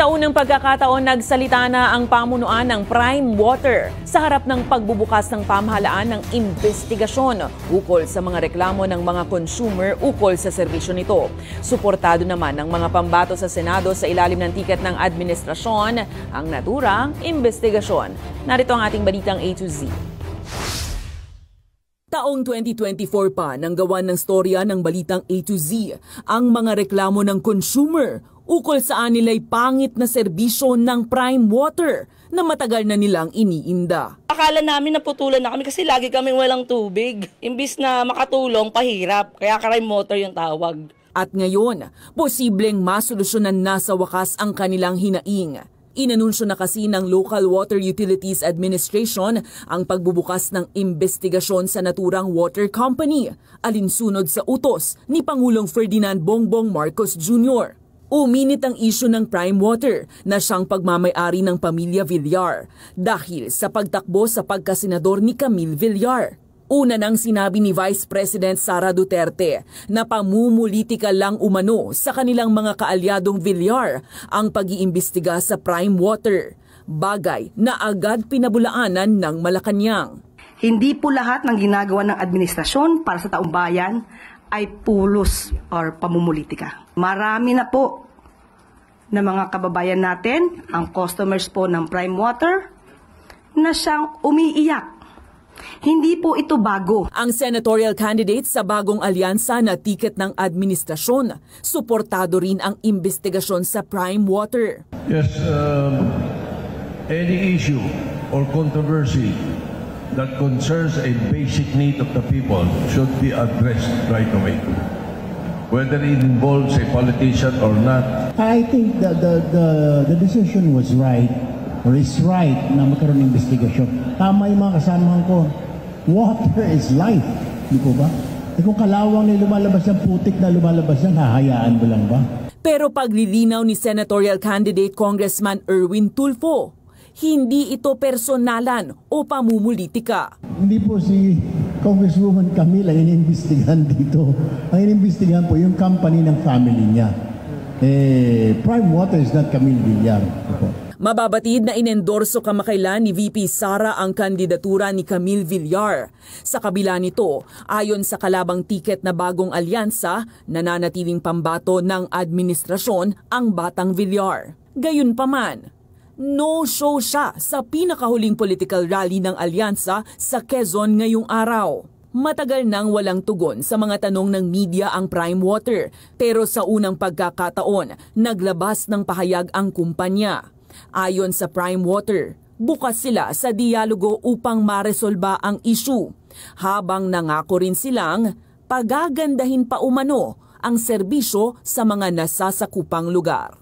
Sa unang pagkakataon, nagsalita na ang pamunuan ng Prime Water sa harap ng pagbubukas ng pamahalaan ng investigasyon ukol sa mga reklamo ng mga consumer ukol sa serbisyo nito. Suportado naman ng mga pambato sa Senado sa ilalim ng tiket ng administrasyon ang naturang investigasyon. Narito ang ating balitang A to Z. Taong 2024 pa nang gawan ng storya ng balitang A to Z ang mga reklamo ng consumer ukol saan nila'y pangit na serbisyo ng Prime Water na matagal na nilang iniinda. Akala namin naputulan na kami kasi lagi kaming walang tubig. Imbis na makatulong, pahirap. Kaya Prime Water yung tawag. At ngayon, posibleng masolusyonan na sa wakas ang kanilang hinaing. Inanunsyo na kasi ng Local Water Utilities Administration ang pagbubukas ng investigasyon sa naturang water company, alinsunod sa utos ni Pangulong Ferdinand Bongbong Marcos Jr. Uminit ang isyu ng Prime Water na siyang pagmamay-ari ng pamilya Villar dahil sa pagtakbo sa pagkasenador ni Camille Villar. Una nang sinabi ni Vice President Sara Duterte na pamumulitika lang umano sa kanilang mga kaalyadong Villar ang pag-iimbestiga sa Prime Water, bagay na agad pinabulaanan ng Malacanang. Hindi po lahat ng ginagawa ng administrasyon para sa taong bayan ay pulos or pamumulitika. Marami na po na mga kababayan natin, ang customers po ng Prime Water, na siyang umiiyak. Hindi po ito bago. Ang senatorial candidate sa bagong alyansa na tiket ng administrasyon, suportado rin ang investigasyon sa Prime Water. Yes, any issue or controversy that concerns a basic need of the people should be addressed right away, whether it involves a politician or not. I think the decision was right, or is right, na magkaroon ng investigasyon. Tama yung mga kasamahan ko. Water is life. Di po ba? E kung kalawang na lumalabas ng putik na lumalabas yan, hahayaan mo lang ba? Pero paglilinaw ni senatorial candidate Congressman Erwin Tulfo, hindi ito personalan o pamumulitika. Hindi po si Congresswoman Camille ang iniimbestigahan dito. Ang iniimbestigahan po yung company ng family niya. Prime Water is not Camille Villar. Mababatid na inendorso kamakailan ni VP Sara ang kandidatura ni Camille Villar. Sa kabila nito, ayon sa kalabang tiket na bagong alyansa, nananatiling pambato ng administrasyon ang batang Villar. Gayunpaman, no-show siya sa pinakahuling political rally ng alyansa sa Quezon ngayong araw. Matagal nang walang tugon sa mga tanong ng media ang Prime Water, pero sa unang pagkakataon, naglabas ng pahayag ang kumpanya. Ayon sa Prime Water, bukas sila sa dialogo upang maresolba ang issue, habang nangako rin silang pagagandahin pa umano ang serbisyo sa mga nasasakupang lugar.